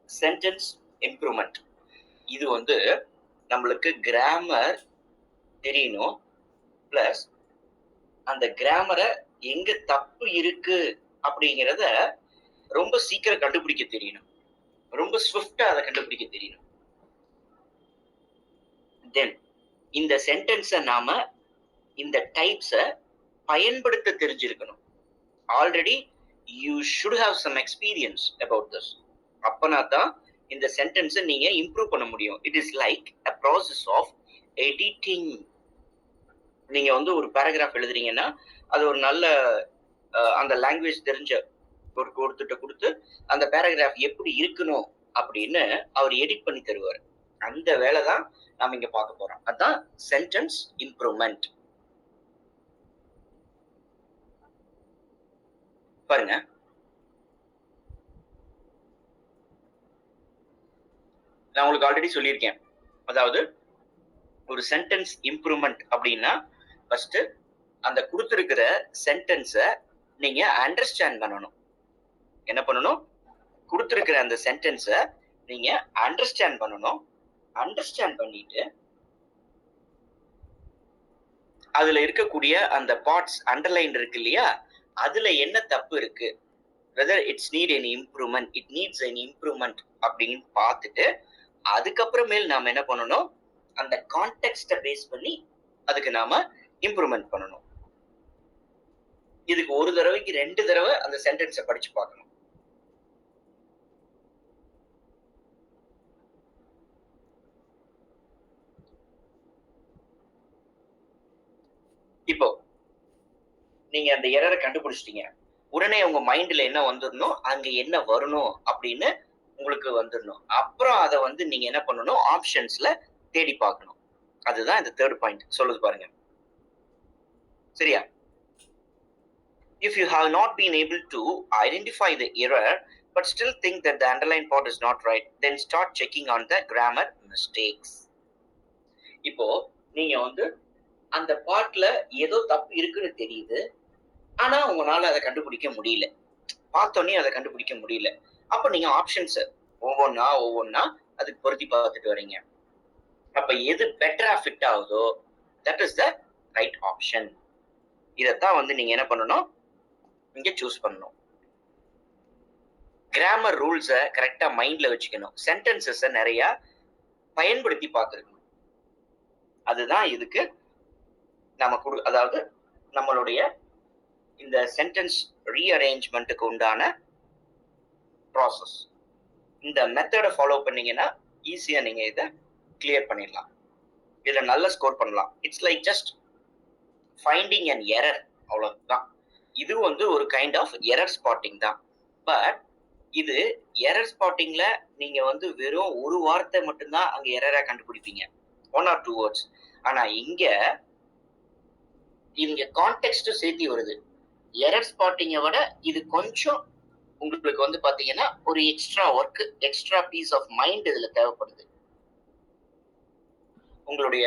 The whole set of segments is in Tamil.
Sentence improvement. இது வந்து நம்மளுக்கு கிராமர் தெரியணும், பிளஸ் அந்த கிராமரை எங்க தப்பு இருக்கு அப்படிங்கிறத ரொம்ப சீக்கிரம் கண்டுபிடிக்க தெரியணும், ரொம்ப ஸ்விஃப்டா அதை கண்டுபிடிக்க தெரியணும். தென் இந்த சென்டென்ஸை நாம இந்த டைப்ஸை பயன்படுத்த தெரிஞ்சிருக்கணும். Already you should have some experience about this. அப்பனா தான் இந்த சென்டென்ஸை நீங்க இம்ப்ரூவ் பண்ண முடியும். It is like a process of editing. நீங்க வந்து ஒரு பேராகிராஃப் எழுதுறீங்கன்னா அது ஒரு நல்ல அந்த லாங்குவேஜ் தெரிஞ்ச ஒருத்தட்ட கொடுத்து அந்த பேராகிராஃப் எப்படி இருக்கணும் அப்படின்னு அவர் எடிட் பண்ணி தருவார். அந்த வேலை தான் நாம இங்க பார்க்க போறோம். அதான் சென்டென்ஸ் இம்ப்ரூவ்மெண்ட். பாருங்க, நான் உங்களுக்கு ஆல்ரெடி சொல்லியிருக்கேன். அதாவது ஒரு சென்டென்ஸ் இம்ப்ரூவ்மெண்ட் அப்படின்னா ஃபர்ஸ்ட் அந்த கொடுத்திருக்கிற சென்டென்ஸை நீங்க அண்டர்ஸ்டாண்ட் பண்ணணும். என்ன பண்ணணும்? கொடுத்திருக்கிற அந்த சென்டென்ஸை நீங்க அண்டர்ஸ்டாண்ட் பண்ணணும். அண்டர்ஸ்டாண்ட் பண்ணிட்டு அதுல இருக்கக்கூடிய அந்த பார்ட்ஸ் அண்டர்லைன் இருக்கு இல்லையா, அதுல என்ன தப்பு இருக்கு, whether it's need any improvement, it needs any improvement அப்படின்னு பார்த்துட்டு அதுக்கப்புறமேல் நாம என்ன பண்ணணும், அந்த கான்டெக்ஸ்ட பேஸ் பண்ணி அதுக்கு நாம இம்ப்ரூவ்மெண்ட் பண்ணணும். இதுக்கு ஒரு தடவைக்கு 2 தடவை அந்த சென்டென்ஸை படிச்சு பார்க்கணும். இப்போ நீங்க அந்த எரரை கண்டுபிடிச்சிட்டீங்க, உடனே உங்க மைண்ட்ல என்ன வந்துடணும், அங்க என்ன வரணும் அப்படின்னு உங்களுக்கு வந்துடணும். அப்புறம் அதை வந்து நீங்க என்ன பண்ணணும், ஆப்ஷன்ஸ்ல தேடி பார்க்கணும். அதுதான் இந்த தேர்ட் பாயிண்ட் சொல்லுது பாருங்க. சரியா? If you have not been able to identify the error but still think that the underlined part is not right, then start checking on the grammar mistakes. இப்போ நீங்க வந்து அந்த பார்ட்ல ஏதோ தப்பு இருக்குன்னு தெரியுது, ஆனா உங்களால அதை கண்டுபிடிக்க முடியல, பார்த்தோன்னே அதை கண்டுபிடிக்க முடியல. அப்ப நீங்க ஆப்ஷன்ஸ் ஒவ்வொன்னா அதுக்கு பொருத்தி பார்த்துட்டு வரீங்க. அப்ப எது பெட்டரா ஃபிட் ஆகுதோ that is the right option. இதைத்தான் வந்து நீங்க என்ன பண்ணணும், இங்க சூஸ் பண்ணணும். கிராமர் ரூல்ஸை கரெக்டா மைண்ட்ல வச்சுக்கணும். சென்டென்சஸை நிறைய பயன்படுத்தி பார்த்துருக்கணும். அதுதான் இதுக்கு நம்ம அதாவது நம்மளுடைய இந்த சென்டென்ஸ் ரீஅரேஞ்ச்மெண்ட்டுக்கு உண்டான ப்ராசஸ். இந்த மெத்தடை ஃபாலோ பண்ணீங்கன்னா ஈஸியா நீங்க இதை கிளியர் பண்ணிடலாம். இதுல நல்ல ஸ்கோர் பண்ணலாம். It's like just finding an error, அவ்வளவுதான். இது வந்து ஒரு கைண்ட் ஆஃப் எரர் ஸ்பாட்டிங் தான். பட் இது எரர் ஸ்பாட்டிங்ல நீங்க வந்து வெறும் ஒரு வார்த்தை மட்டும்தான் அங்க எரரா கண்டுபிடிப்பீங்க, 1 or 2 words. ஆனா இங்க கான்டெக்ஸ்டும் சேர்த்தி வருது. எரர் ஸ்பாட்டிங்கை விட இது கொஞ்சம் உங்களுக்கு வந்து பாத்தீங்கன்னா ஒரு extra work, extra piece of mind இதுல தேவைப்படுது. உங்களுடைய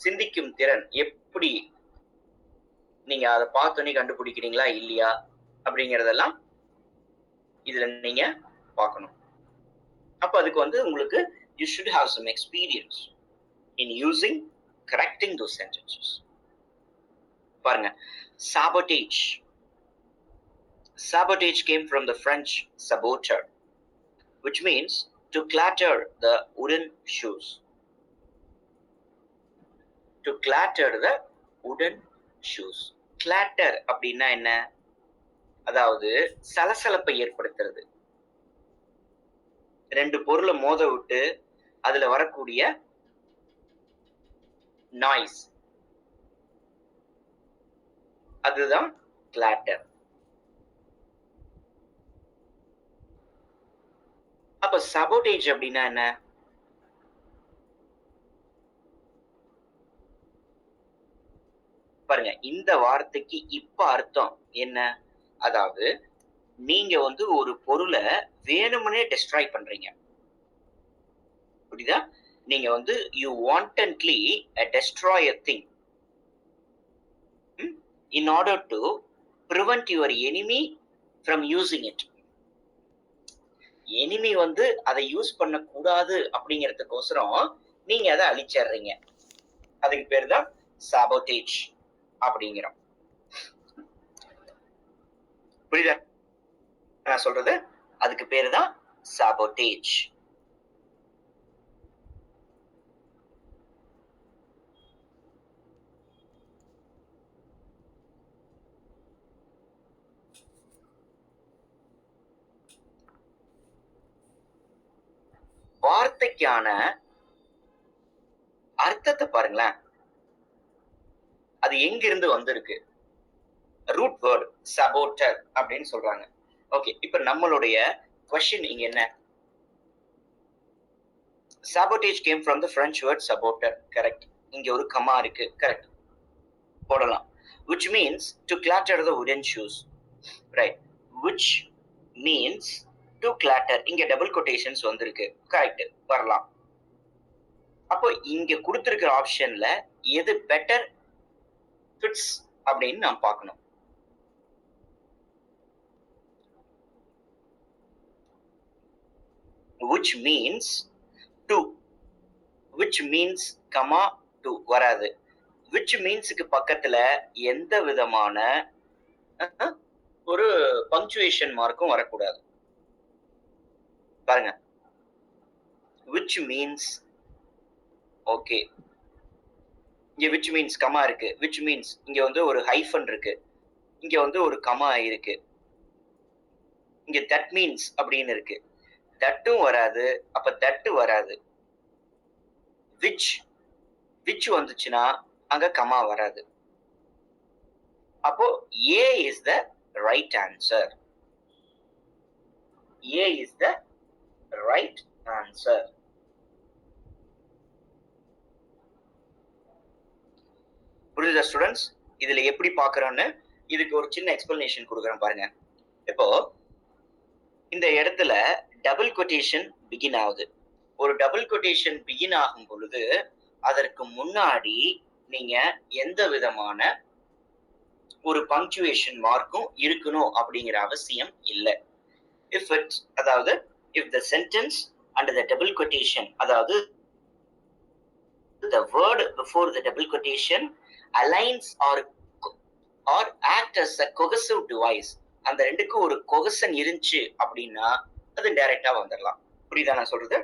சிந்திக்கும் திறன் எப்படி, நீங்க அதை பார்த்தோன்னே கண்டுபிடிக்கிறீங்களா இல்லையா அப்படிங்கறதெல்லாம் இதுல நீங்க பார்க்கணும். அப்ப அதுக்கு வந்து உங்களுக்கு you should have some experience in using correcting those sentences. பாருங்க, sabotage. Sabotage came from the French saboteur, which means to clatter the wooden shoes. To clatter the wooden shoes. Clatter அப்படின்னா என்ன? அதாவது சலசலப்பை ஏற்படுத்துறது. 2 பொருளை மோத விட்டு அதுல வரக்கூடிய நாய்ஸ், அதுதான் கிளாட்டர். அப்ப சபோட்டேஜ் அப்படின்னா என்ன? பாருங்க, இந்த வார்த்தைக்கு இப்ப அர்த்தம் என்ன? அதாவது நீங்க வந்து ஒரு பொருளை வேணும்னே டெஸ்ட்ராய் பண்றீங்க, புரியுதா? நீங்க வந்து you wantonly destroy a thing in order to prevent your enemy from using it. Enemy வந்து அதை யூஸ் பண்ணக்கூடாது அப்படிங்கிறதுக்கோசரம் நீங்க அதை அழிச்சிடுறீங்க. அதுக்கு பேர் தான் சாபோட்டேஜ் அப்படிங்கிறோம். புரியுதா நான் சொல்றது? அதுக்கு பேரு தான் சாபோட்டேஜ். வார்த்தைக்கான அர்த்தத்தை பாருங்களேன். அது எங்கிருந்து வந்திருக்கு? ரூட் வேர்ட் சபோட்டர் அப்படின்னு சொல்றாங்க. ஓகே, இப்ப நம்மளுடைய கொஸ்டின் இங்க என்ன? sabotage came from the French word saboteur. correct. இங்க ஒரு கமா இருக்கு. correct. போடலாம். which means to clatter the wooden shoes. right. which means to clatter. இங்க double quotations வந்திருக்கு. correct. வரலாம். அப்போ இங்க கொடுத்திருக்கிற ஆப்ஷன்ல எது பெட்டர் ஃபிட்ஸ் அப்படின்னு நாம் பார்க்கணும். which means to, which means comma to வராது. which meansக்கு பக்கத்துல எந்த விதமான ஒரு பங்க்சுவேஷன் மார்க்கும் வரக்கூடாது. பாருங்க, which means ஓகே, இங்க which means கமா இருக்கு. which means இங்க வந்து ஒரு ஹைஃபன் இருக்கு, இங்க வந்து ஒரு கமா இருக்கு, இங்க that means அப்படின்னு இருக்கு. தட்டும் வராது, அப்ப தட்டு வராது. which வந்துச்சுன்னா அங்க கமா வராது. அப்போ A is the right answer. A is the right answer. புரியுதா ஸ்டூடெண்ட்ஸ்? இதுல எப்படி பாக்குறோம்னு இதுக்கு ஒரு சின்ன எக்ஸ்பிளனேஷன் கொடுக்குறேன் பாருங்க. இப்போ இந்த இடத்துல டபுள் கொட்டேஷன் பிகின் ஆகுது. ஒரு டபுள் கொட்டேஷன் பிகின் ஆகும் பொழுது அதற்கு முன்னாடி நீங்க எந்த விதமான ஒரு பங்க்சுவேஷன் மார்க்கும் இருக்கணும் அப்படிங்கிற அவசியம் இல்லை. if it, அதாவது if the sentence under the double quotation, அதாவது the word before the double quotation aligns or act as a cohesive device, அந்த ரெண்டுக்கு ஒரு கொஹசன் இருந்துச்சு அப்படின்னா அது டைரக்டா வந்துடலாம். புரியுதா நான் சொல்றது?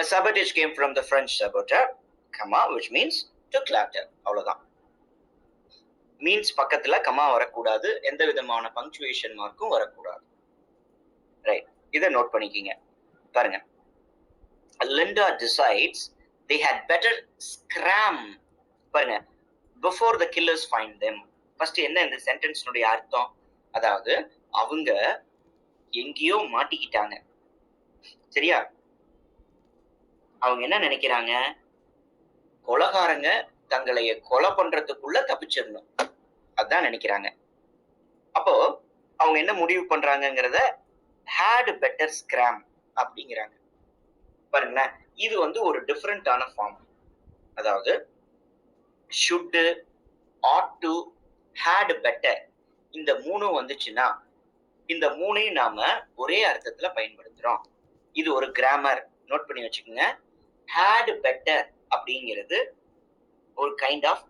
A sabotage came from the French saboteur, comma, which means to clatter. அவ்வளவுதான். மீன்ஸ் பக்கத்துல கமா வரக்கூடாது, எந்த விதமான பங்க்சுவேஷன் மார்க்கும் வரக்கூடாது. ரைட், இதை நோட் பண்ணிக்கிங்க. பாருங்க, Linda decides they had better scram. பாருங்க, before the killers find them. First என்ன இந்த சென்டென்ஸ்னுடைய அர்த்தம்? அதாவது அவங்க எங்கேயோ மாட்டிக்கிட்டாங்க. சரியா? அவங்க என்ன நினைக்கிறாங்க? கொலைகாரங்க தங்களை கொலை பண்றதுக்குள்ள தப்பிச்சிடணும், அதான் நினைக்கிறாங்க. அப்போ அவங்க என்ன முடிவு பண்றாங்கிறத had better scram அப்படிங்கிறாங்க. பாருங்களேன், இது வந்து ஒரு டிஃபரெண்டான ஃபார்ம். அதாவது should, ought to, had better, இந்த மூணும் வந்துச்சுன்னா இந்த மூணையும் நாம ஒரே அர்த்தத்துல பயன்படுத்துறோம். இது ஒரு கிராமர், நோட் பண்ணி வச்சுக்கோங்க. had better அப்படிங்கிறது ஒரு கைண்ட் ஆஃப்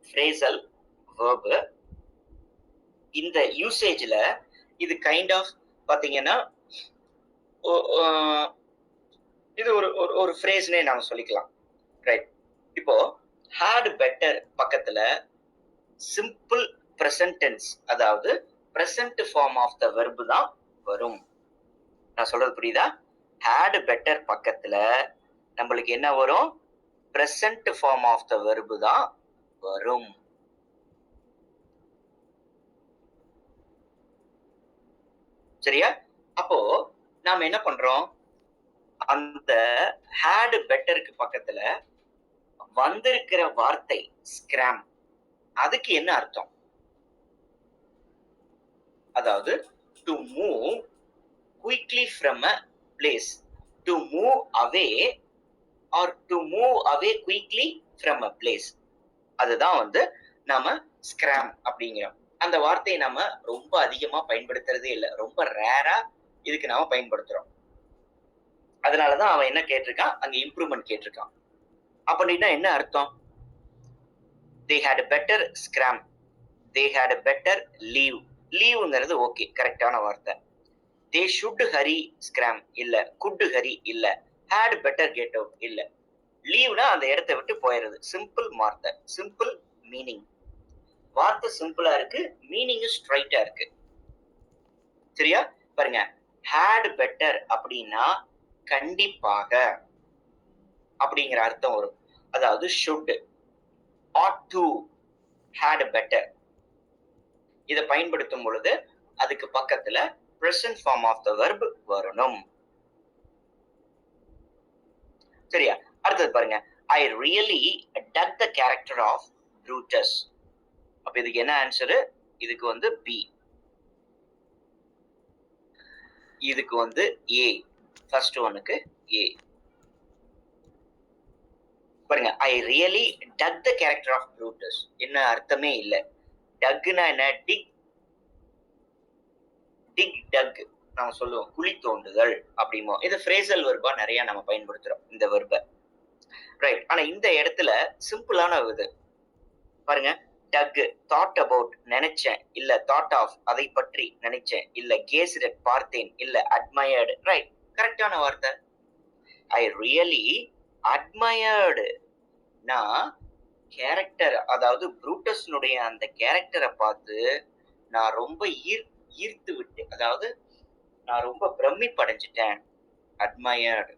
ஃப்ரேசல் verb. இந்த யூசேஜ்ல இது கைண்ட் ஆஃப் பாத்தீங்கன்னா இது ஒரு ஃப்ரேஸ்னே நாம சொல்லிக்கலாம். ரைட், இப்போ had better பக்கத்துல சிம்பிள் present tense, அதாவது present form of the verb தான் வரும். நான் சொல்றது புரியுதா? had better பக்கத்துல நம்மளுக்கு என்ன வரும்? present form of the verb தான் வரும். சரியா? அப்போ நாம என்ன பண்றோம்? அந்த had betterக்கு பக்கத்துல வந்திருக்கிற வார்த்தை scram, அதுக்கு என்ன அர்த்தம்? அதாவது to move quickly from a place, to move away or to move away quickly from a place, அதுதான் வந்து நாம scram அப்படிங்கிறோம். அந்த வார்த்தையை நம்ம ரொம்ப அதிகமா பயன்படுத்துறதே இல்லை. ரொம்ப ரேரா இதுக்கு நாம பயன்படுத்துறோம். அதனாலதான் அவன் என்ன கேட்டிருக்கான், அங்க இம்ப்ரூவ்மெண்ட் கேட்டிருக்கான். அப்படின்னா என்ன அர்த்தம்? they had a better scram, they had a better leave. லீவுங்கிறது ஓகே, கரெக்டான வார்த்தை. they should hurry scram இல்ல, could hurry இல்ல, had better get out இல்ல. லீவ்னா அந்த இடத்தை விட்டு போயிடுறது. சிம்பிள் வார்த்தை, சிம்பிள் மீனிங். வார்த்தை சிம்பிளா இருக்கு, மீனிங் ஸ்ட்ரைட்டா இருக்கு. சரியா? பாருங்க, had better அப்படின்னா கண்டிப்பாக அப்படிங்கிற அர்த்தம் வரும். அதாவது should, ought to, had better. இதை பயன்படுத்தும் பொழுது அதுக்கு பக்கத்துல present form of the verb வரணும். சரியா? அடுத்தது பாருங்க, I really dug the character of Brutus. அப்ப இதுக்கு என்ன ஆன்சரு? இதுக்கு வந்து B. இதுக்கு வந்து A. ஃபர்ஸ்ட் ஒன்னுக்கு A. பாருங்க, I really dug the character of Brutus. என்ன அர்த்தமே இல்ல. டக்னா என்ன? dug நாம சொல்லுவோம் குழி தோண்டுதல் அப்படிமோ. இது ஃப்ரேசல் வெர்பா நிறைய நம்ம பயன்படுத்துறோம் இந்த வெர்பை. ரைட். ஆனா இந்த இடத்துல சிம்பிளான இது பாருங்க, dug, thought about நினைச்சேன் இல்ல, thought of அதை பற்றி நினைச்சேன் இல்ல, gazed at பார்த்தேன் இல்ல, admired. ரைட், கரெக்டான வார்த்தை. I really admired நான் கேரக்டர், அதாவது புரூட்டஸ்னுடைய அந்த கேரக்டரை பார்த்து நான் ரொம்ப ஈர்த்து விட்டு, அதாவது நான் ரொம்ப பிரமிப்படைஞ்சிட்டேன். அட்மயர்டு.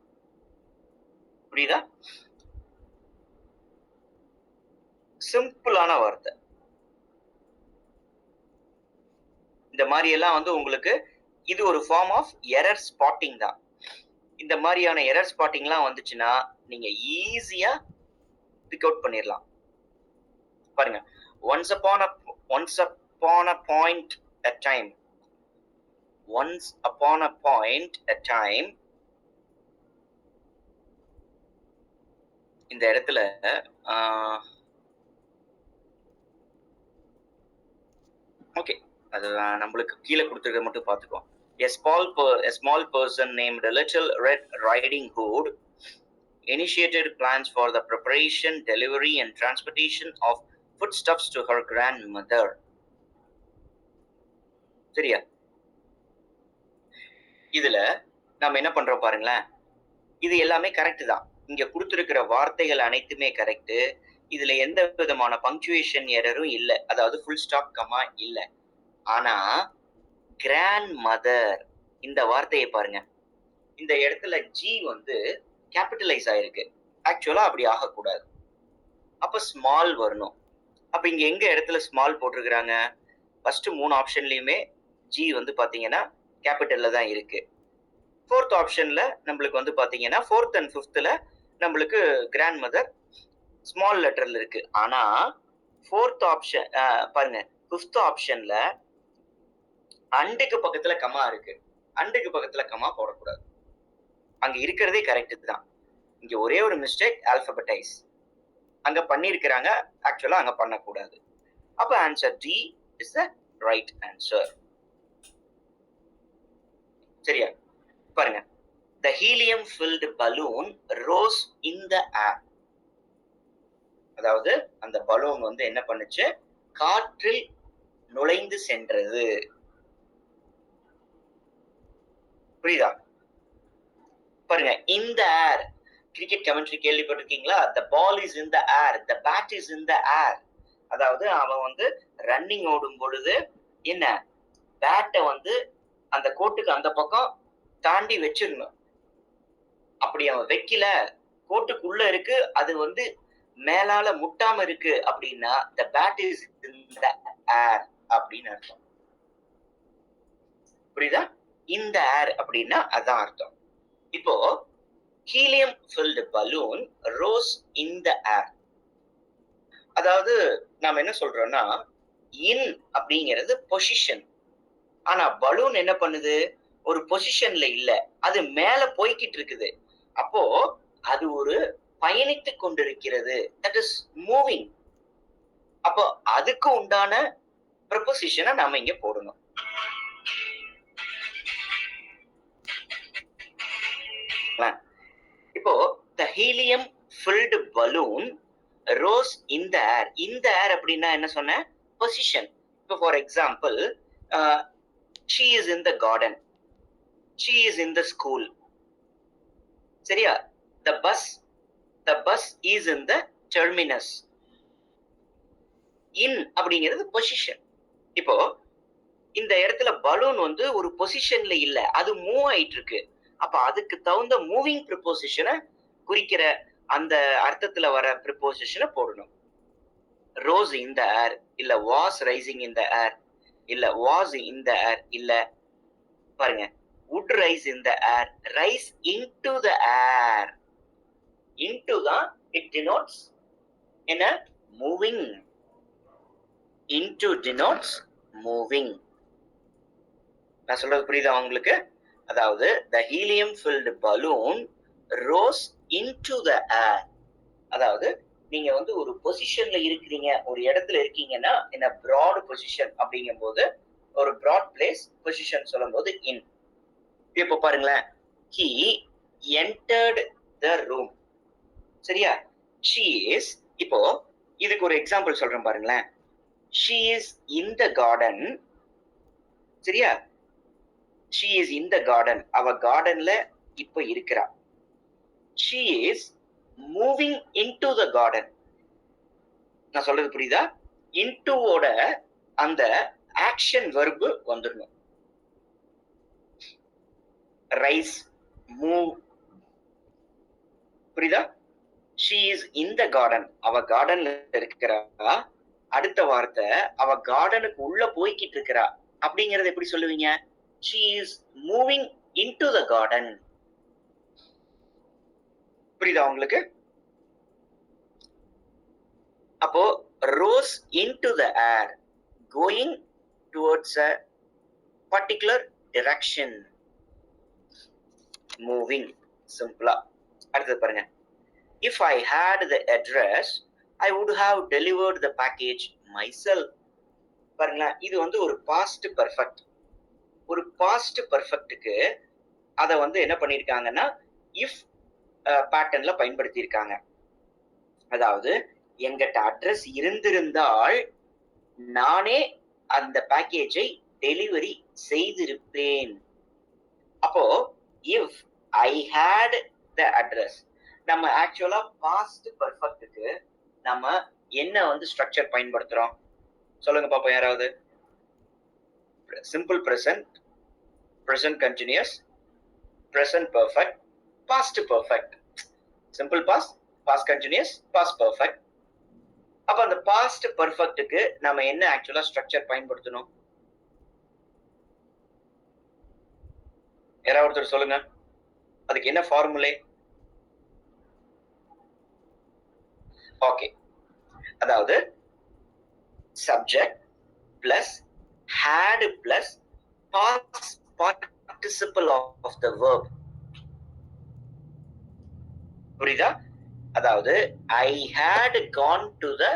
புரியுதா? சிம்பிளான வார்த்தை. இந்த மாதிரி எல்லாம் வந்து உங்களுக்கு இது ஒரு ஃபார்ம் ஆஃப் எரர் ஸ்பாட்டிங் தான். இந்த மாதிரியான எரர் ஸ்பாட்டிங்லாம் வந்துச்சுன்னா நீங்க ஈஸியா பிக் அவுட் பண்ணிடலாம். பாருங்க, once upon a point a time, once upon a point a time. இந்த இடத்துல ஓகே, அது நம்மளுக்கு கீழே கொடுத்துருக்க மட்டும் பார்த்துக்கோ. A small person named Little Red Riding Hood initiated plans for the preparation, delivery and transportation of foodstuffs to her grandmother. சரியா? இதுல நாம என்ன பண்றோம் பாருங்களேன், இது எல்லாமே கரெக்ட் தான். இங்க கொடுத்திருக்கிற வார்த்தைகள் அனைத்துமே கரெக்ட். இதுல எந்த விதமான பங்க்சுவேஷன் எரரும் இல்ல, அதாவது ஃபுல் ஸ்டாப் கமா இல்ல. ஆனா கிராண்ட் மதர் இந்த வார்த்தையை பாருங்க, இந்த இடத்துல ஜி வந்து கேபிட்டலைஸ் ஆயிருக்கு. ஆக்சுவலா அப்படி ஆகக்கூடாது. அப்ப ஸ்மால் வரணும். அப்ப இங்க எங்க இடத்துல ஸ்மால் போட்டிருக்கிறாங்க? ஃபர்ஸ்ட் 3 ஆப்ஷன்லயுமே ஜி வந்து பாத்தீங்கன்னா கேபிட்டல்ல தான் இருக்கு. 4th ஆப்ஷன்ல நம்மளுக்கு வந்து பாத்தீங்கன்னா 4th and 5th நம்மளுக்கு கிராண்ட் மதர் ஸ்மால் லெட்டர்ல இருக்கு. ஆனா 4th ஆப்ஷன் பாருங்க, 5th ஆப்ஷன்ல அண்டுக்கு பக்கத்துல கமா இருக்கு. அண்டுக்கு பக்கத்துல கமா போடக்கூடாது. அங்க இருக்கிறதே கரெக்ட் தான். இங்க ஒரே ஒரு மிஸ்டேக், ஆல்பபெடைஸ் அங்க பண்ணிருக்கிறாங்க, ஆக்சுவலா அங்க பண்ணக்கூடாது. அப்ப answer D is the right answer. சரியா? பாருங்க, the helium filled balloon rose in the air. அதாவது அந்த பலூன் வந்து என்ன பண்ணுச்சு? காற்றில் நுழைந்து சென்றது. புரியுதா? பாருங்க, in the air. Cricket commentary கேள்விப்பட்டிருக்கீங்களா? the ball is in the air, the bat is in the air. அதாவது அவன் வந்து ரன்னிங் ஓடும் பொழுது என்ன, பேட்டை வந்து அந்த கோட்டுக்கு அந்த பக்கம் தாண்டி வச்சிடணும். அப்படி அவன் வைக்கல, கோட்டுக்குள்ள இருக்கு, அது வந்து மேலால முட்டாம இருக்கு அப்படின்னா the bat is in the air அப்படின்னு அர்த்தம். புரியுதா? இந்த ஏர் அப்படின்னா அதான் அர்த்தம். இப்போ helium filled balloon rose in the air. அதாவது நாம என்ன சொல்றோம்னா, இன் அப்படிங்கிறது பொசிஷன். ஆனா பலூன் என்ன பண்ணுது? ஒரு பொசிஷன்ல இல்ல, அது மேல போய்கிட்டு இருக்குது. அப்போ அது ஒரு பயணித்துக் கொண்டிருக்கிறது, தட் இஸ் மூவிங். அப்போ அதுக்கு உண்டான ப்ரொபோசிஷனை நாம இங்க போடணும். இப்போ the helium filled balloon rose in the air. in the air அப்படின்னா என்ன சொன்ன? பொசிஷன். இப்போ for example she is in the garden, she is in the school. சரியா? the bus is in the terminus. in அப்படிங்கிறது பொசிஷன். இப்போ இந்த இடத்துல பலூன் வந்து ஒரு பொசிஷன்ல இல்ல, அது மூவ் ஆயிட்டு இருக்கு. அப்ப அதுக்கு தகுந்த மூவிங் ப்ரிப்போசிஷனை குறிக்கிற அந்த அர்த்தத்துல வர ப்ரிப்போசிஷனை போடணும். ரோஸ் இன் த ஏர், இல்ல வாஸ் ரைசிங் இன் த ஏர், இல்ல வாஸ் இன் த ஏர், இல்ல பாருங்க would rise in the air, rise into the air. into தான் it denotes என்ன? moving. into denotes moving. நான் சொல்றது புரியுதா உங்களுக்கு? அதாவது the helium filled balloon rose into the air. அதாவது நீங்க வந்து ஒரு பொசிஷன்ல இருக்கிறீங்க, ஒரு இடத்துல இருக்கீங்கன்னா in a broad position அப்படிங்கும் போது, ஒரு broad place பொசிஷன் சொல்லும் போது in. இப்ப பாருங்களேன், he entered the room. சரியா? she is, இப்போ இதுக்கு ஒரு எக்ஸாம்பிள் சொல்றேன் பாருங்களேன். she is in the garden. சரியா? she is in the garden. அவ கார்டன்ல இப்ப இருக்கிறா. she is moving into the garden. நான் சொல்றது புரியுதா? into ஓட அந்த ஆக்ஷன் வெர்பு வந்துடணும். Rice, move. புரியுதா? she is in the garden. அவ கார்டன்ல இருக்கிறா. அடுத்த வார்த்தை அவ கார்டனுக்கு உள்ள போய்கிட்டு இருக்கிறா. அப்படிங்கறது எப்படி சொல்லுவீங்க? she is moving into the garden. புரியுதா உங்களுக்கு? அப்போ rose into the air, going towards a particular direction, moving. சிம்பிளா. அடுத்தது பாருங்க. if I had the address, I would have delivered the package myself. பாருங்களா, இது வந்து ஒரு பாஸ்ட் பெர்ஃபெக்ட். ஒரு பாஸ்ட் பெர்ஃபெக்ட்டுக்கு அதை வந்து என்ன பண்ணியிருக்காங்கன்னா இஃப் பேட்டர்ன்ல பயன்படுத்தி இருக்காங்க. அதாவது எங்கிட்ட அட்ரஸ் இருந்திருந்தால் நானே அந்த பேக்கேஜை டெலிவரி செய்திருப்பேன். அப்போ if I had the address, நம்ம ஆக்சுவலா பாஸ்ட் பெர்ஃபெக்ட்டுக்கு நம்ம என்ன வந்து ஸ்ட்ரக்சர் பயன்படுத்துறோம் சொல்லுங்க பாப்போம் யாராவது? Simple present, present continuous, present perfect, past perfect. simple past, past continuous, past perfect. அப்ப அந்த past perfectக்கு நாம என்ன ஆக்சுவலா ஸ்ட்ரக்சர் பயன்படுத்தணும்? யாராவது ஒருத்தர் சொல்லுங்க. அதுக்கு என்ன ஃபார்முலே? ஓகே, அதாவது subject plus had plus past participle of the verb. புரியுதா? அதாவது I had gone to the,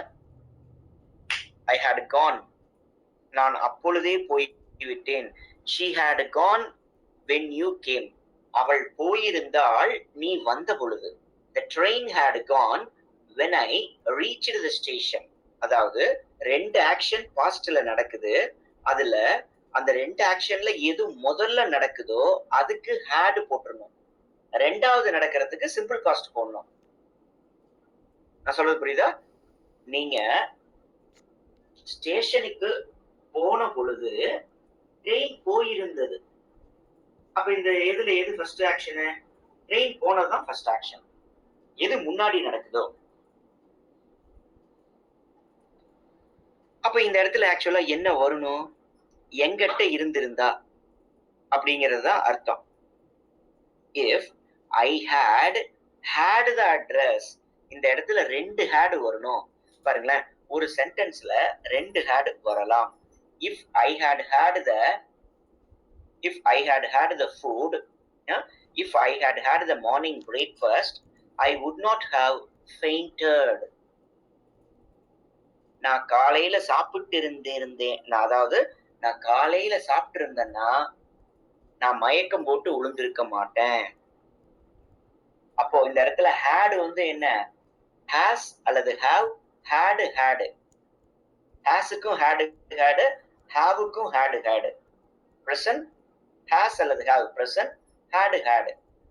I had gone, நான் அப்பொழுதே போய்விட்டேன். she had gone when you came, அவள் போயிருந்தாள் நீ வந்த பொழுது. the train had gone when I reached the station. அதாவது ரெண்டு ஆக்ஷன் பாஸ்ட்ல நடக்குது. அதுல அந்த ரெண்டு ஆக்ஷன்ல எது முதல்ல நடக்குதோ அதுக்கு had போட்டுறணும். ரெண்டாவது நடக்கிறதுக்கு சிம்பிள் பாஸ்ட் போடணும். நான் சொல்றது புரியுதா? நீங்க ஸ்டேஷனுக்கு போன பொழுது ட்ரெயின் போயிருந்தது. அப்ப இந்த எதுல எது ஃபர்ஸ்ட் ஆக்ஷன்? ட்ரெயின் போனதுதான் ஃபர்ஸ்ட் ஆக்ஷன். எது முன்னாடி நடக்குதோ. அப்ப இந்த இடத்துல ஆக்சுவலா என்ன வரணும்? எங்கிட்ட இருந்திருந்தா அப்படிங்கிறது தான் அர்த்தம். if I had the address, இந்த இடத்துல ரெண்டு had வரணும். பாருங்களேன், ஒரு சென்டென்ஸ்ல ரெண்டு had வரலாம். if I had the food, if I had the morning breakfast, I would not have fainted. நான் காலையில சாப்பிட்டு இருந்தேன். நான் காலையில சாப்பிட்டு இருந்தேன்னா நான் மயக்கம் போட்டு விழுந்திருக்க மாட்டேன். அப்போ இந்த இடத்துல had வந்து என்ன? has அல்லது have, had. hasக்கும் had, haveக்கும் had. present has அல்லது have, present had,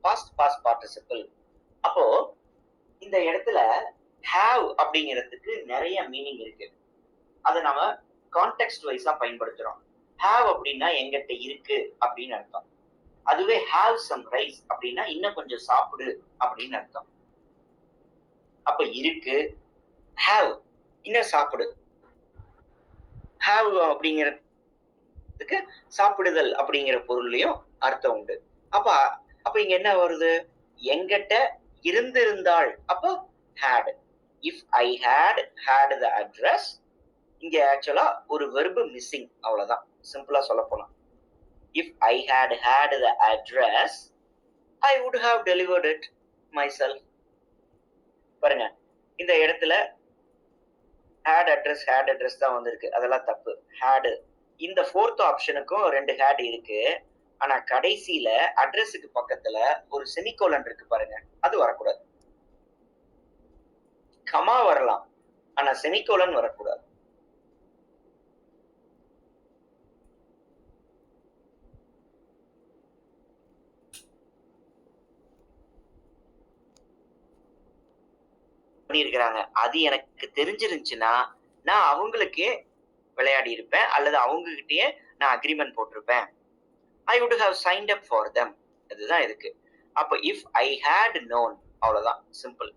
past participle. அப்போ இந்த இடத்துல have அப்படிங்கிறதுக்கு நிறைய மீனிங் இருக்கு. அதை நாம கான்டெக்ஸ்ட் வைஸா பயன்படுத்துறோம். have அப்படின்னா எங்கிட்ட இருக்கு அப்படின்னு அர்த்தம். அதுவே have some rice அப்படின்னா இன்னும் கொஞ்சம் சாப்பிடு அப்படின்னு அர்த்தம். அப்ப இருக்கு, have இன்னும் சாப்பிடு. have அப்படிங்கிறதுக்கு சாப்பிடுதல் அப்படிங்கிற பொருள்லயும் அர்த்தம் உண்டு. அப்ப இங்க என்ன வருது? எங்கிட்ட இருந்திருந்தாள். அப்போ had. if I had the address, இங்க ஆக்சுவலா ஒரு வெர்பு மிஸ்ஸிங், அவ்வளவுதான். சிம்பிளா சொல்ல போனா, if I had the address, I would have delivered it myself. பாருங்க, இந்த இடத்துல had address தான் வந்திருக்கு. அதெல்லாம் தப்பு. had இந்த fourth ஆப்ஷனுக்கும் 2 had இருக்கு. ஆனா கடைசியில அட்ரஸுக்கு பக்கத்துல ஒரு செமிகோலன் இருக்கு பாருங்க, அது வரக்கூடாது. கமா வரலாம், ஆனா செமிகோலன் வரக்கூடாது. பண்ணியிருக்கிறாங்க. அது எனக்கு தெரிஞ்சிருந்துச்சுன்னா நான் அவங்களுக்கே விளையாடி இருப்பேன், அல்லது அவங்க கிட்டயே நான் அக்ரிமெண்ட் போட்டிருப்பேன். I would have signed up for them. அதுதான் இருக்கு. அப்ப if I had known, அவ்வளவுதான், சிம்பிள்.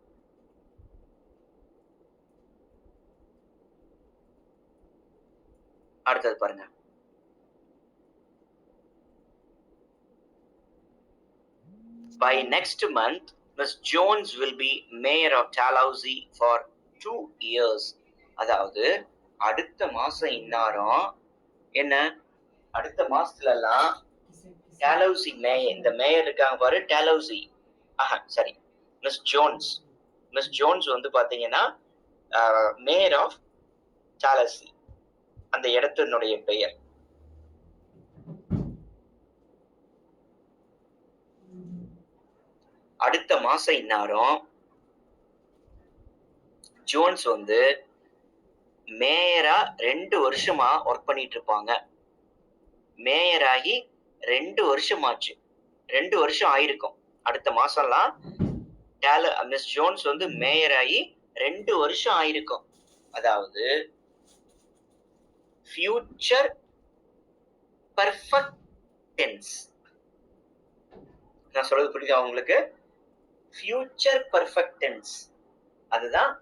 அடுத்தது பாருங்க. By next month, Miss Jones will be mayor of Dalhousie for 2 years. அதாவது அடுத்த மாசம் இன்னாரம் என்ன, அடுத்த மாசத்துல எல்லாம் டாலவுசி மேயர், இந்த மேயர் இருக்காங்க பாரு, டாலவுசி, சரி, மிஸ் ஜோன்ஸ் வந்து பாத்தீங்கன்னா மேயர் ஆஃப் டாலசி, அந்த இடத்தினுடைய பெயர். அடுத்த மாசம் இந்நேரம் ஜோன்ஸ் வந்து மேயரா 2 வருஷமா ஒர்க் பண்ணிட்டு இருப்பாங்க. மேயராகி 2 வருஷம் ஆச்சு, 2 வருஷம் ஆயிருக்கும். அடுத்த மாசம்லாம் மிஸ் ஜோன்ஸ் வந்து மேயராகி 2 வருஷம் ஆயிருக்கும். அதாவது ஃபியூச்சர் பர்ஃபெக்ட் டென்ஸ். நான் சொல்றது புரியுதா உங்களுக்கு? ஃபியூச்சர் பர்ஃபெக்ட் டென்ஸ் அதுதான்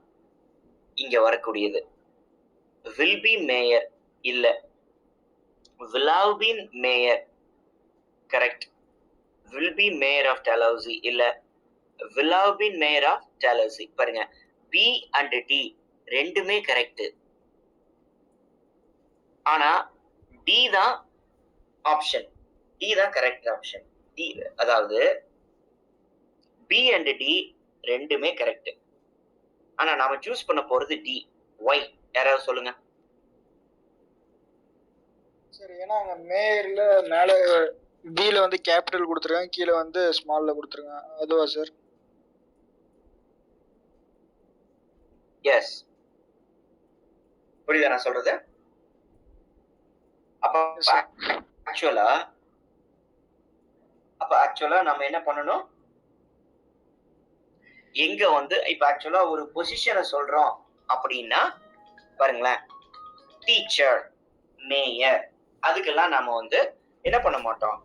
இங்க வரக்கூடியது. வில் பி மேயர் இல்ல, will have been mayor, correct. will be mayor of Dalhousie இல்ல, will have been mayor of Dalhousie. பாருங்க, B and D ரெண்டுமே கரெக்ட். ஆனா D தான் ஆப்ஷன், D தான் கரெக்ட் ஆப்ஷன். D, அதாவது B and D ரெண்டுமே கரெக்ட். ஆனா நாம சூஸ் பண்ண போறது D. Why? யாராவது சொல்லுங்க. சரி, ஏன்னா அங்க மேயர்ல மேல பில வந்து கேபிட்டல் கொடுத்துருக்காங்க, கீழே வந்து ஸ்மால்ல கொடுத்துருக்காங்க, அதுவா சார்? எஸ், புரியுதா நான் சொல்றது? அப்ப ஆக்சுவலா நம்ம என்ன பண்ணணும், எங்க வந்து இப்ப ஆக்சுவலா ஒரு பொசிஷனை சொல்றோம் அப்படின்னா பாருங்களேன், டீச்சர், மேயர், அதுக்கெல்லாம் நாம வந்து என்ன பண்ண மாட்டோம்,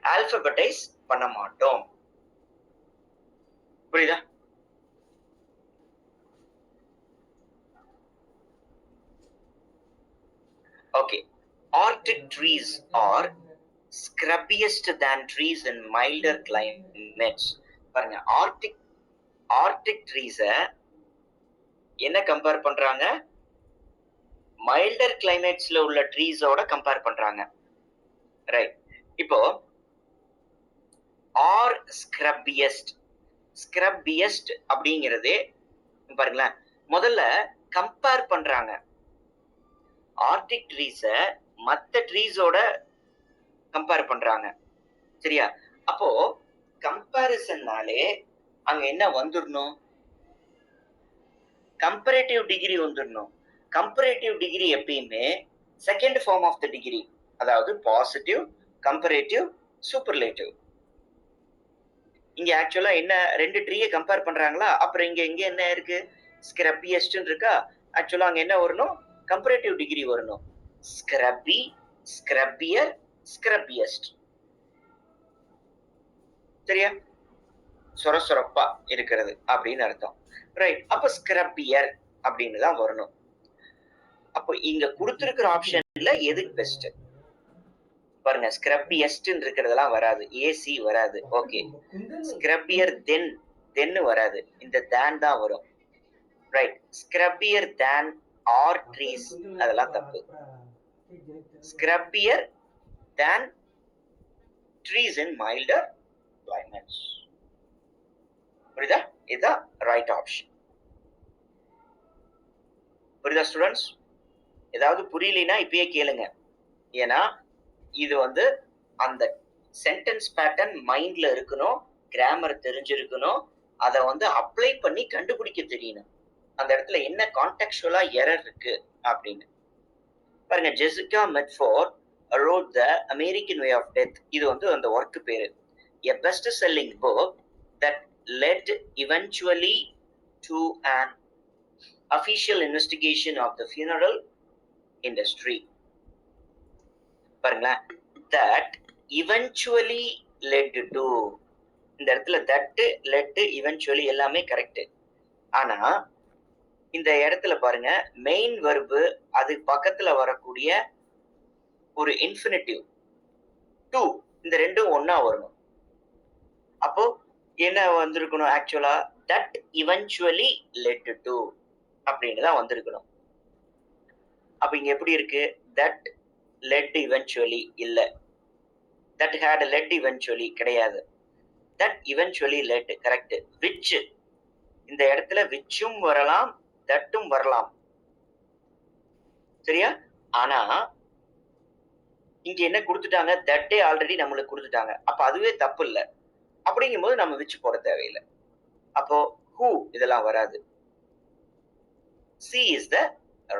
ஆல்பபெடைஸ் பண்ண மாட்டோம். புரியுதா? Okay. Arctic trees are scrubbiest than trees in milder climates. பாருங்க, ஆர்டிக் ட்ரீஸ என்ன கம்பேர் பண்றாங்க, மைல்டர் கிளைமேட்ஸ்ல உள்ள ட்ரீஸோட கம்பேர் பண்றாங்க. ரைட். இப்போ ஆர் ஸ்க்ரப்பியஸ்ட் அப்படிங்கிறது பாருங்களேன், முதல்ல கம்பேர் பண்றாங்க. ஆர்டிக் ட்ரீஸ மத்த ட்ரீஸோட கம்பேர் பண்றாங்க. சரியா? அப்போ கம்பேரிசன்னாலே அங்க என்ன வந்துடணும்? கம்பேரேட்டிவ் டிகிரி வந்துடணும். கம்பேரேட்டிவ் டிகிரி எப்பயுமே second form of the degree. அதாவது பாசிட்டிவ், கம்பேரேட்டிவ், சூப்பர்லேட்டிவ். இங்க ஆக்சுவலா என்ன 2 ட்ரீய கம்பேர் பண்றாங்களா? அப்புறம் இங்க என்ன இருக்கு? ஸ்க்ரப்பியஸ்ட்னு இருக்கா? ஆக்சுவலா அங்க என்ன வரணும்? கம்பேரேட்டிவ் டிகிரி வரணும். ஸ்க்ரப்பி, ஸ்க்ரப்பியர், ஸ்க்ரப்பியஸ்ட். சரியா? சொரசொரப்பா இருக்கிறது அப்படின்னு அர்த்தம். ரைட். அப்ப ஸ்க்ரப்பியர் அப்படின்னு தான் வரணும். அப்போ இங்க கொடுத்திருக்கிற ஆப்ஷன்ல எது பெஸ்ட்? பாருங்க, ஸ்க்ரப்பியஸ்ட் இருக்கிறதெல்லாம் வராது. ஏசி வராது. ஓகே. ஸ்க்ரப்பியர் தென் வராது. இந்த தேன் தான் வரும். ரைட். ஸ்க்ரப்பியர் தேன் ஆர் ட்ரீஸ் அதெல்லாம் தப்பு. ஸ்க்ரப்பியர் தேன் ட்ரீஸ் இன் மைல்டர் கிளைமேட்ஸ். புரியுதா? இதுதான் ரைட் ஆப்ஷன். புரியுதா ஸ்டூடெண்ட்ஸ்? ஏதாவது புரியலைன்னா இப்பயே கேளுங்க. ஏன்னா இது வந்து அந்த சென்டென்ஸ் பேட்டர்ன் மைண்ட்ல இருக்கணும், கிராமர் தெரிஞ்சிருக்கணும், அதை வந்து அப்ளை பண்ணி கண்டுபிடிக்க தெரியணும். அந்த இடத்துல என்ன கான்டெக்சுவலா எரர் இருக்கு அப்படின்னு பாருங்க. Jessica Medford wrote the American Way of Death. இது வந்து அந்த ஒர்க் பேரு. A best selling book that led eventually to an official investigation of the funeral industry. பாருங்களேன், that eventually led to, இந்த இடத்துல that led eventually எல்லாமே கரெக்ட். ஆனா இந்த இடத்துல பாருங்க, மெயின் வெர்பு அது பக்கத்துல வரக்கூடிய ஒரு இன்ஃபினிட்டிவ் டு, இந்த ரெண்டும் ஒன்னா வரணும். அப்போ என்ன வந்திருக்கணும்? ஆக்சுவலா தட் இவென்ச்சுவலி லெட் டு அப்படின்னு தான் வந்திருக்கணும். அப்ப இங்க எப்படி இருக்கு? தட் லெட் இவென்ச்சுவலி இல்ல, தட் ஹேட் லெட் இவென்ச்சுவலி கிடையாது, that eventually let correct. Which, இந்த இடத்துல விச்சும் வரலாம், தட்டும் வரலாம். சரியா? ஆனா இங்க என்ன கொடுத்துட்டாங்க? தட்டே ஆல்ரெடி நம்மளுக்கு கொடுத்துட்டாங்க. அப்ப அதுவே தப்பு இல்ல. அப்படிங்கும்போது நம்ம விச்சு போட தேவையில்லை. அப்போ who இதெல்லாம் வராது. C is the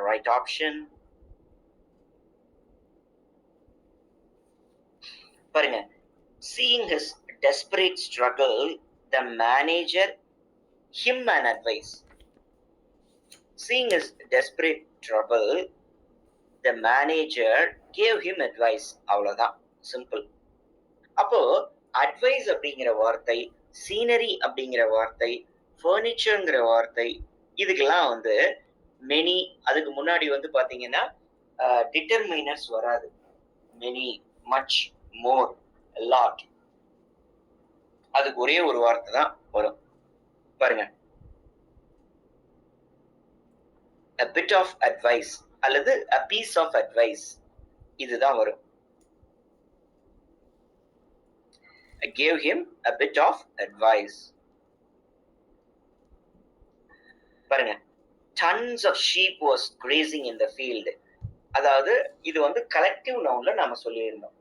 right option. பாருங்க, seeing his desperate struggle, the manager him an advice. Seeing his desperate trouble, the manager gave him advice. அவ்வளவுதான், சிம்பிள். அப்போ அட்வைஸ் அப்படிங்கிற வார்த்தை, சீனரி அப்படிங்கிற வார்த்தை, ஃபர்னிச்சர்ங்கிற வார்த்தை, இதுக்கெல்லாம் வந்து மெனி, அதுக்கு முன்னாடி வந்து பாத்தீங்கன்னா டிட்டர்மைனர்ஸ் வராது. மெனி, மச், மோர், லாட், அதுக்கு ஒரே ஒரு வார்த்தை தான் வரும். பாருங்க, a bit of advice அல்லது a piece of advice, இதுதான் வரும். I gave him a bit of advice. பாருங்க, tons of sheep was grazing in the field. அதாவது இது வந்து கலெக்டிவ் நவுன்ல நாம சொல்லியிருந்தோம்.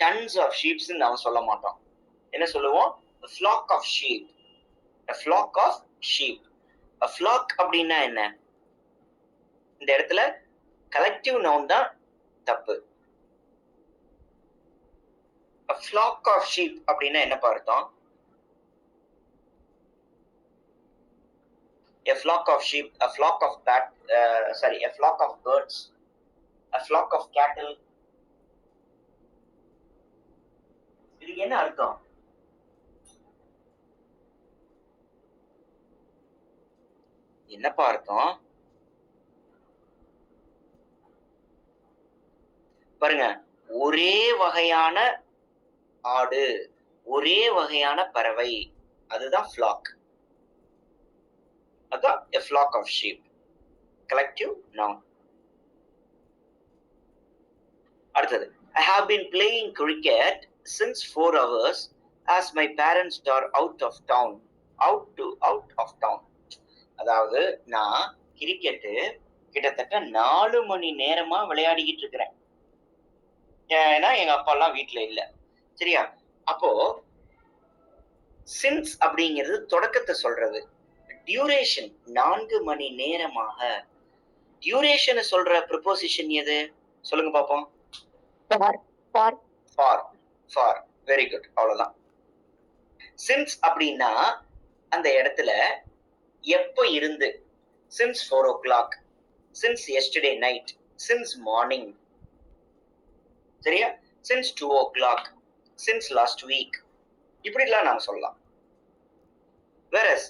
tons of sheeps நாம சொல்ல மாட்டோம். என்ன சொல்லுவோம்? a flock of sheep. a flock of sheep. a flock அப்படின்னா என்ன? இந்த இடத்துல கலெக்டிவ் நவுன் தான் தப்பு. a flock of sheep அப்படின்னா என்ன பார்த்தோம்? a flock of sheep, a flock of a flock of birds, a flock of cattle. இதுக்கு என்ன அர்த்தம்? என்னப்பா அர்த்தம்? பாருங்க, ஒரே வகையான ஆடு, ஒரே வகையான பறவை, அதுதான் flock. அதான் a flock of sheep, collective noun. அடுத்தது, I have been playing cricket since 4 hours as my parents are out of town. அதாவது நான் கிரிக்கெட்டு கிட்டத்தட்ட 4 மணி நேரமா விளையாடிக்கிட்டு இருக்கிறேன். ஏன்னா எங்க அப்பா எல்லாம் வீட்ல இல்ல. சரியா? அப்போ சின்ஸ் அப்படிங்கிறது தொடக்கத்தை சொல்றது. டியூரேஷன் 4 மணி நேரமாக. டியூரேஷன் சொல்ற ப்ரிபோசிஷன் எது? சொல்லுங்க பாப்போம். ஃபார். Very good. அவ்வளவுதான். சின்ஸ் அப்படின்னா அந்த இடத்துல எப்ப இருந்து, since 4 o'clock, since yesterday night, since morning, சரியா? Since 2 o'clock, since last week, இப்படிலாம் நாம சொல்லலாம். வேறஸ்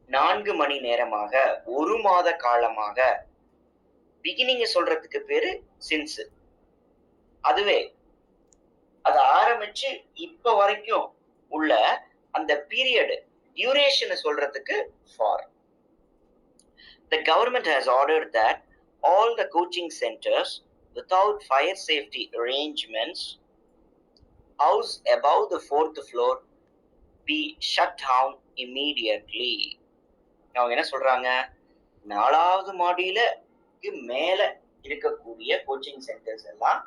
4 மணி நேரமாக, 1 மாத காலமாக, பிகினிங் சொல்றதுக்கு பேரு சின்ஸ். அதுவே அது ஆரம்பிச்சு இப்ப வரைக்கும் உள்ள அந்த பீரியட் டியூரேஷன் சொல்றதுக்கு for. The government has ordered that all the coaching centers without fire safety arrangements house above the 4th floor be shut down immediately. அவங்க என்ன சொல்றாங்க? 4வது மாடியில மேல இருக்கக்கூடிய கோச்சிங் சென்டர்ஸ் எல்லாம்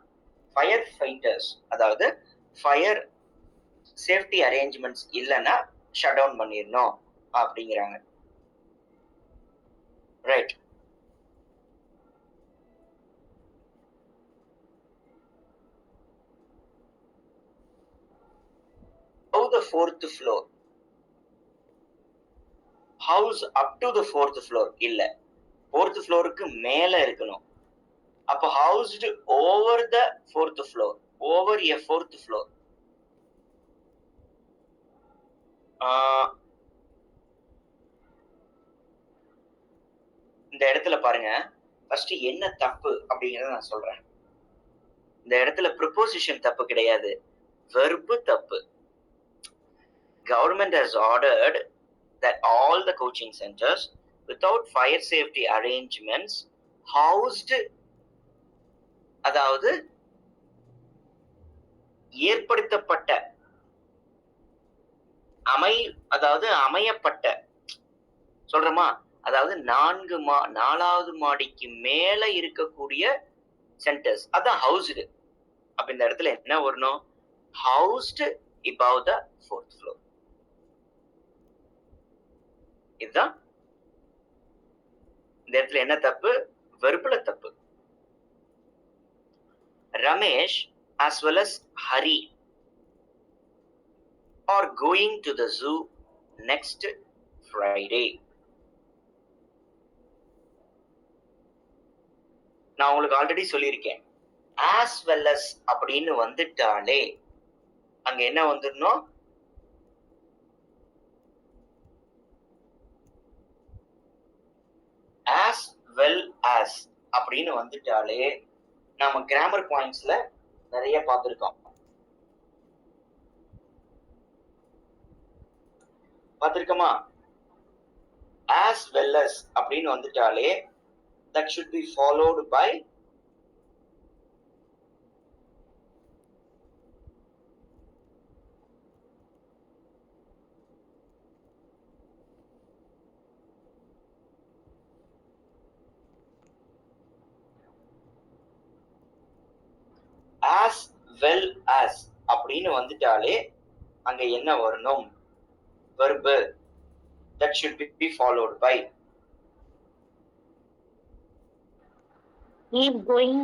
ஃபயர் ஃபைட்டர்ஸ், அதாவது ஃபயர் சேஃப்டி அரேஞ்ச்மெண்ட்ஸ் இல்லைன்னா ஷட் டவுன் பண்ணிடணும் அப்படிங்கிறாங்க. Right. The 4th floor, house up to the 4th floor இல்ல, 4th floorக்கு மேல இருக்கணும். அப்ப housed over the 4th floor, over a 4th floor. இந்த இடத்துல பாருங்க, ஃபர்ஸ்ட் என்ன தப்பு அப்படிங்கறத நான் சொல்றேன். இந்த இடத்துல ப்ரிபோசிஷன் தப்பு கிடையாது, வெர்பு தப்பு. Government has ordered that all the coaching centers without fire safety arrangements housed, அதாவது ஏற்படுத்தப்பட்ட, அதாவது அமையப்பட்ட சொல்றோமா, அதாவது 4வது மாடிக்கு மேல இருக்கக்கூடிய சென்டர்ஸ், அதான் ஹவுஸ்டு. அப்ப இந்த இடத்துல என்ன வரணும்? ஹவுஸ்ட் above the 4th floor. இதுதான் இந்த இடத்துல என்ன தப்பு? வெர்புல தப்பு. Ramesh as well as Hari are going to the zoo next Friday. நான் உங்களுக்கு ஆல்ரெடி சொல்லியிருக்கேன், as well as அப்படின்னு வந்துட்டாலே அங்க என்ன வந்துடணும்? as well as அப்படின்னு வந்துட்டாலே நாம கிராமர் பாயிண்ட்ஸ்ல நிறைய பார்த்திருக்கோம். பார்த்திருக்கோமா? as well as அப்படின்னு வந்துட்டாலே that should be followed by as well as அப்படின்னு வந்துட்டாலே அங்க என்ன வரணும்? verb. That should be followed by keep going.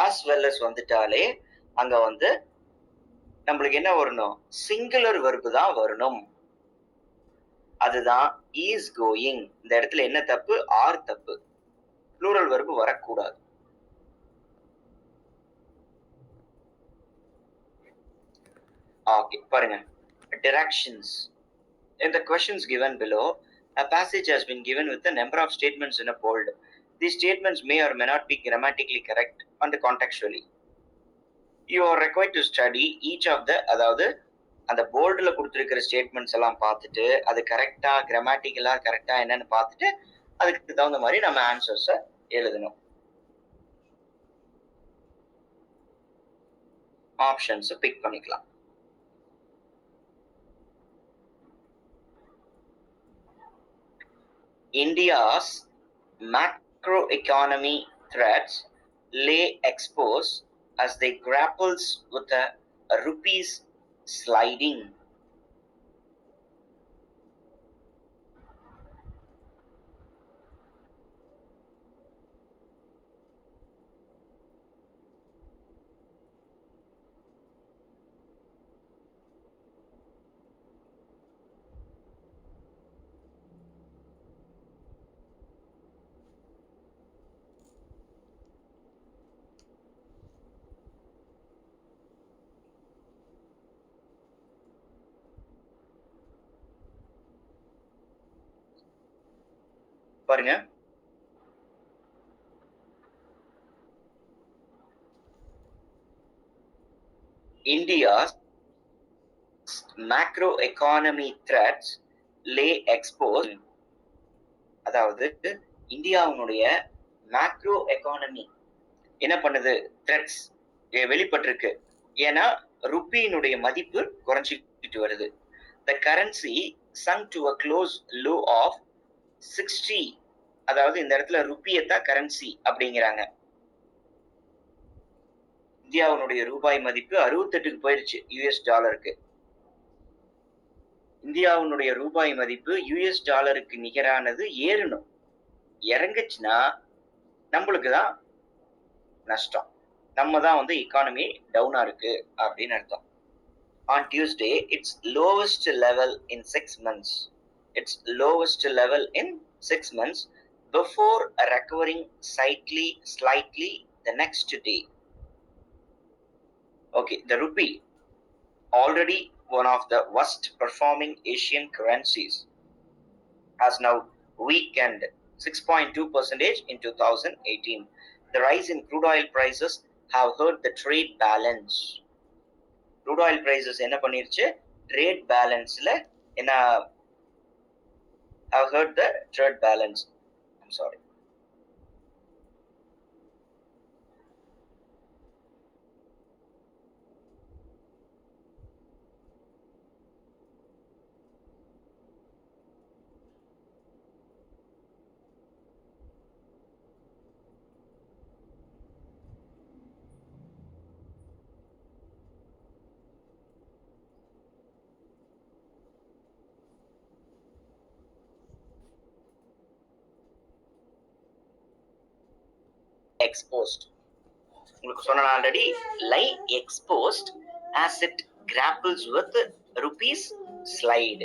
as well as வந்துட்டாலே அங்க வந்து நம்மளுக்கு என்ன வரணும்? சிங்குலர் வெர்பு தான் வரணும். அதுதான் is going. இந்த இடத்துல என்ன தப்பு? ஆர் தப்பு. ப்ளூரல் வெர்பு வரக்கூடாது. ஓகே, பாருங்க. Directions. In the questions given below, a passage has been given with a number of statements in a bold. These statements may or may not be grammatically correct and contextually. You are required to study each of the, அதாவது அந்த போல்டுல கொடுத்திருக்கிற ஸ்டேட்மெண்ட்ஸ் எல்லாம் பார்த்துட்டு அது கரெக்டா கிராமட்டிக்கலா கரெக்டா என்னன்னு பார்த்துட்டு அதுக்கு தகுந்த மாதிரி நம்ம ஆன்சர்ஸை எழுதணும். ஆப்ஷன்ஸ் பிக் பண்ணிக்கலாம். India's macroeconomy threats lay exposed as they grapples with a rupees sliding. பாருங்க, India's macroeconomy threats lay exposed. அதாவது இந்தியாவுடைய மேக்ரோ எக்கானமி என்ன பண்ணுது, த்ரெட்ஸ் வெளிப்பட்டிருக்கு. ஏன்னா ருப்பியினுடைய மதிப்பு குறைஞ்சிட்டு வருது. The currency sunk to a close low of 60. அதாவது இந்த இடத்துல ருப்பியத்தான் கரன்சி அப்படிங்கிறாங்க. இந்தியாவுடைய ரூபாய் மதிப்பு 68க்கு போயிருச்சு யுஎஸ் டாலருக்கு. இந்தியாவுடைய ரூபாய் மதிப்பு யுஎஸ் டாலருக்கு நிகரானது ஏறணும். இறங்குச்சுன்னா நம்மளுக்கு தான் நஷ்டம். நம்ம தான் வந்து எக்கானமி டவுனா இருக்கு அப்படின்னு அர்த்தம். On Tuesday, its lowest level in 6 months. Its lowest level in 6 months before recovering slightly the next day. Okay, the rupee, already one of the worst performing Asian currencies, has now weakened 6.2% in 2018. The rise in crude oil prices have hurt the trade balance. Crude oil prices என்ன பண்ணிருச்சு, trade balanceல என்ன have hurt the trade balance. I'm sorry. Exposed. உங்களுக்கு சொன்ன already, lie exposed as it grapples with rupees slide.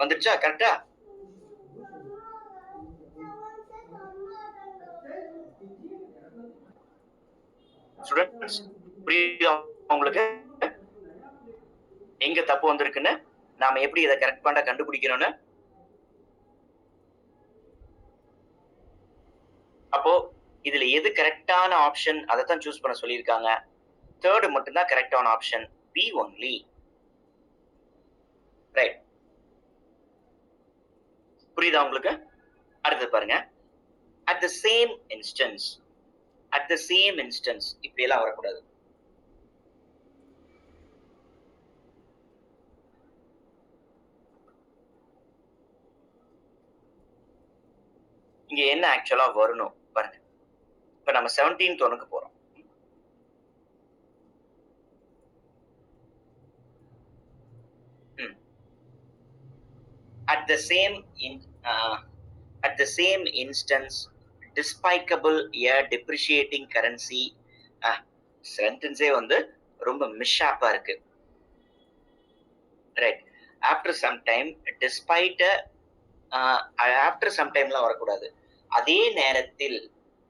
வந்துருச்சா கரெக்டா? ஸ்டூடண்ட்ஸ் புரியுதா உங்களுக்கு எங்க தப்பு வந்திருக்குன்னு, நாம எப்படி இதை கரெக்ட் பண்ண கண்டுபிடிக்கிறோம்னு? அப்போ இதுல எது கரெக்டான ஆப்ஷன் அதைத்தான் சூஸ் பண்ண சொல்லியிருக்காங்க. தேர்டு மட்டும்தான் கரெக்டான ஆப்ஷன், பி ஒன்லி. ரைட், புரியுதா உங்களுக்கு? அடுத்து பாருங்க, at the same instance. இப்ப எல்லாம் வரக்கூடாது. இங்க என்ன ஆக்சுவலா வரணும் பாருங்க. இப்ப நம்ம 17th ஒன்னுக்கு போறோம். At the same instance, despicable a depreciating currency. சென்டென்ஸே வந்து ரொம்ப மிஷாப்பா இருக்கு. Right, after some time, despite, after some டைம்லாம் வரக்கூடாது. அதே நேரத்தில்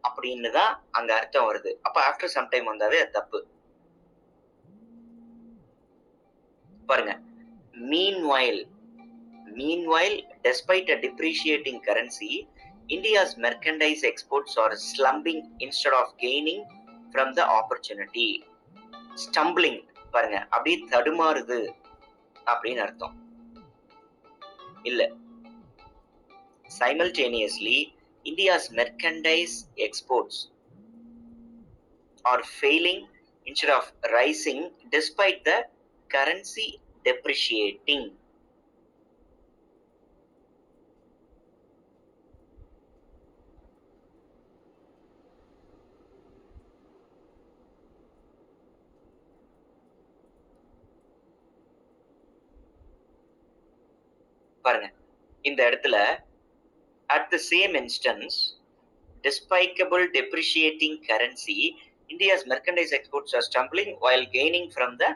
அப்படின்னு தான் அங்க அர்த்தம் வருது. அப்ப ஆஃப்டர் சம் டைம் வந்தாவே அது தப்பு. பாருங்க, meanwhile, despite a depreciating currency, India's merchandise exports are slumping instead of gaining from the opportunity. Stumbling பாருங்க, அப்படியே தடுமாறுது அப்படின்னு அர்த்தம் இல்ல. Simultaneously, India's merchandise exports are failing instead of rising despite the currency depreciating. பாருங்க இந்த இடத்துல at the same instance despicable depreciating currency India's merchandise exports are stumbling while gaining from the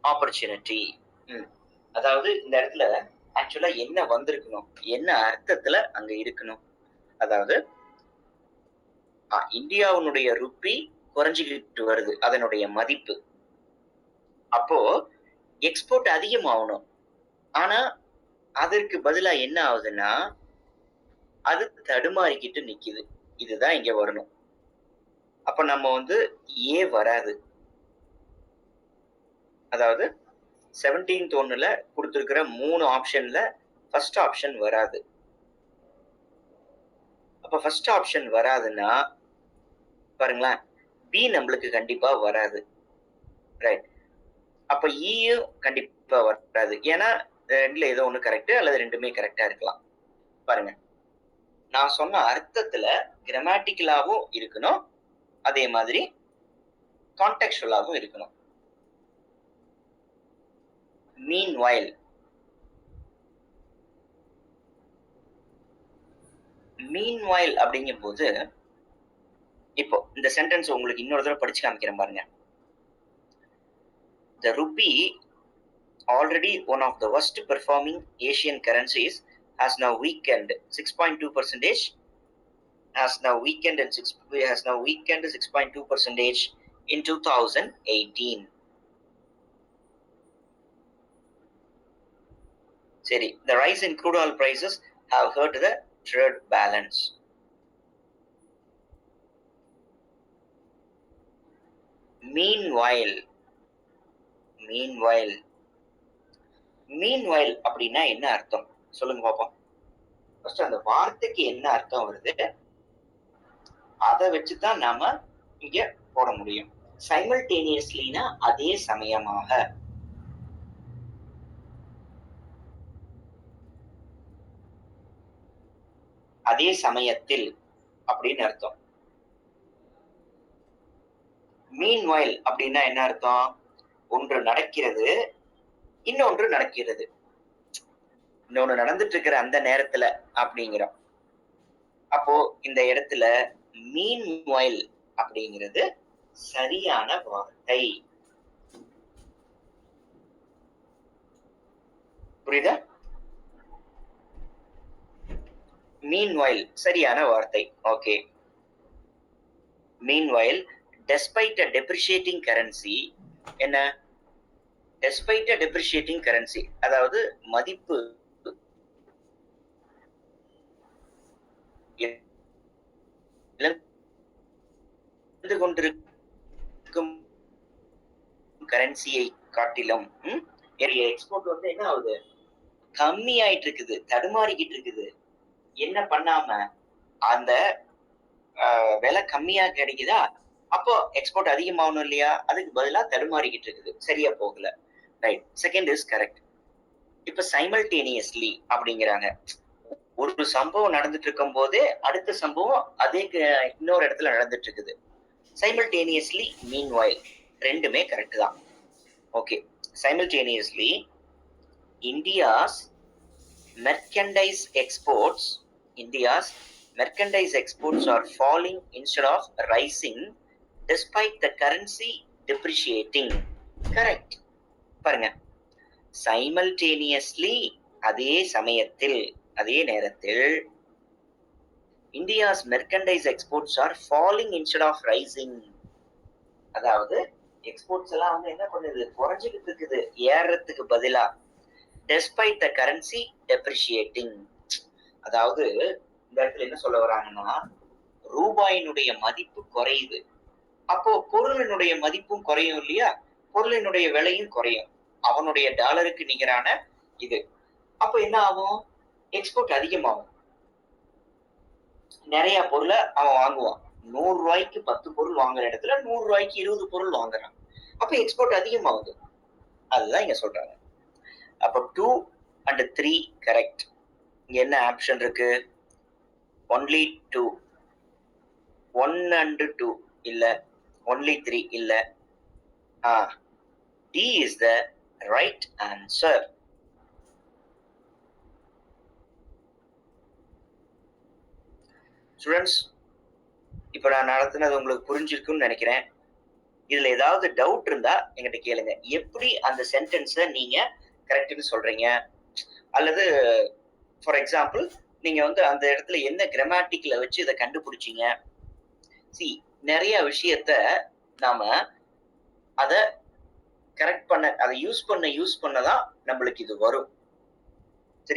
opportunity. அதாவது இந்த இடத்துல ஆக்சுவலா என்ன வந்திருக்கணும், என்ன அர்த்தத்துல அங்க இருக்கணும். அதாவது இந்தியாவுடைய ருப்பி குறைஞ்சிக்கிட்டு வருது அதனுடைய மதிப்பு. அப்போ எக்ஸ்போர்ட் அதிகமாகணும். ஆனா அதற்கு பதிலா என்ன ஆகுதுன்னா அது தடுமாறிக்கிட்டு நிக்குது. இதுதான் இங்க வரணும். அப்ப நம்ம ஏ வராது. அதாவது 17th ஒன்னுல கொடுத்திருக்கிற 3 ஆப்ஷன்ல ஃபர்ஸ்ட் ஆப்ஷன் வராது. அப்ப ஃபர்ஸ்ட் ஆப்ஷன் வராதுன்னா பாருங்களேன், பி நம்மளுக்கு கண்டிப்பா வராது. ரைட். அப்ப ஈயும் கண்டிப்பா வராது. ஏன்னா ரெண்டுல ஏதோ ஒண்ணு கரெக்ட் அல்லது ரெண்டுமே கரெக்டா இருக்கலாம். பாருங்க, நான் சொன்ன அர்த்தத்துல கிராமட்டிக்கலாவும் இருக்கணும், அதே மாதிரி கான்டெக்சுவலாவும் இருக்கணும். மீன்வைல் அப்படிங்கும் போது இப்போ இந்த சென்டென்ஸ் உங்களுக்கு இன்னொரு தடவை படிச்சு காமிக்கிறேன் பாருங்க. The rupee, already one of the worst performing Asian currencies, has now weakened 6.2%. Has now weakened 6.2% in 2018. சரி, the rise in crude oil prices have hurt the trade balance. Meanwhile அப்படின்னா என்ன அர்த்தம் சொல்லுங்க பாப்போம். ஃபர்ஸ்ட் அந்த வார்த்தைக்கு என்ன அர்த்தம் வருது அதை வச்சுதான் நாம இங்க போட முடியும். சைமல்டேனியஸ்லினா அதே சமயமாக, அதே சமயத்தில் அப்படின்னு அர்த்தம். மீன்வைல் அப்படின்னா என்ன அர்த்தம்? ஒன்று நடக்கிறது, இன்னொன்று நடக்கிறது, இன்னொன்னு நடந்துட்டு இருக்கிற அந்த நேரத்துல அப்படிங்கிறோம். அப்போ இந்த இடத்துல மீன்வைல் அப்படிங்கிறது சரியான வார்த்தை. புரியுதா? மீன்வைல் சரியான வார்த்தை. Okay. Meanwhile despite a depreciating currency, என்ன? despite a depreciating currency, அதாவது மதிப்பு இழந்து கொண்டிருக்கும் கரன்சியை காட்டிலும் எக்ஸ்போர்ட் என்ன ஆகுது? கம்மி ஆயிட்டு இருக்குது, தடுமாறிக்கிட்டு இருக்குது. என்ன பண்ணாம அந்த விலை கம்மியா கிடைக்குதா, அப்போ எக்ஸ்போர்ட் அதிகமாகணும் இல்லையா, அதுக்கு பதிலா தடுமாறிக்கிட்டு இருக்குது, சரியா போகல. ரைட். Second is correct. இப்ப சைமல்டேனியஸ்லி அப்படிங்கிறாங்க. ஒரு சம்பவம் நடந்துட்டு இருக்கும் போதே அடுத்த சம்பவம் அதே இன்னொரு இடத்துல நடந்துட்டு இருக்குது. சைமல்டேனியஸ்லி, மீன்வைல் ரெண்டுமே கரெக்ட் தான். Okay. Simultaneously India's merchandise exports are falling instead of rising despite the currency depreciating. Correct. பாருங்க, simultaneously அதே சமயத்தில், அதே நேரத்தில் India's merchandise exports are falling instead of rising. அதாவது எக்ஸ்போர்ட்ஸ் எல்லாம் என்ன பண்ணுது? குறைஞ்சிக்கிட்டு இருக்குது, ஏறதுக்கு பதிலா. despite the currency depreciating, அதாவது இந்த இடத்துல என்ன சொல்ல வராங்கன்னா, ரூபாயினுடைய மதிப்பு குறையுது, அப்போ பொருளினுடைய மதிப்பும் குறையும் இல்லையா, பொருளினுடைய விலையும் குறையும், அவனுடைய டாலருக்கு நிகரான இது. அப்போ என்ன ஆகும்? எக்ஸ்போர்ட் அதிகமாகும், நிறைய பொருளை அவன் வாங்குவான். 100 ரூபாய்க்கு 10 பொருள் வாங்குற இடத்துல 100 ரூபாய்க்கு 20 பொருள் வாங்குறான். அப்ப எக்ஸ்போர்ட் அதிகமாகுது. அதுதான் இங்க சொல்றாங்க. அப்ப 2 and 3 கரெக்ட். இங்க என்ன ஆப்ஷன் இருக்கு? only 2, 1 and 2 இல்ல, only 3 இல்ல. D is the right answer. Students, இப்ப நான் நடத்துனது உங்களுக்கு புரிஞ்சிருக்கும்னு நினைக்கிறேன். இதுல ஏதாவது டவுட் இருந்தா என்கிட்ட கேளுங்க. எப்படி அந்த சென்டென்ஸ நீங்க கரெக்ட்ன்னு சொல்றீங்க? அல்லது ஃபார் எக்ஸாம்பிள் நீங்க வந்து அந்த இடத்துல என்ன கிராமட்டிக்ல வச்சு இத கண்டுபிடிச்சீங்க? நெறைய விஷயத்த நாம அத கரெக்ட் பண்ண, அத யூஸ் பண்ண தான் நம்மளுக்கு இது வரும்.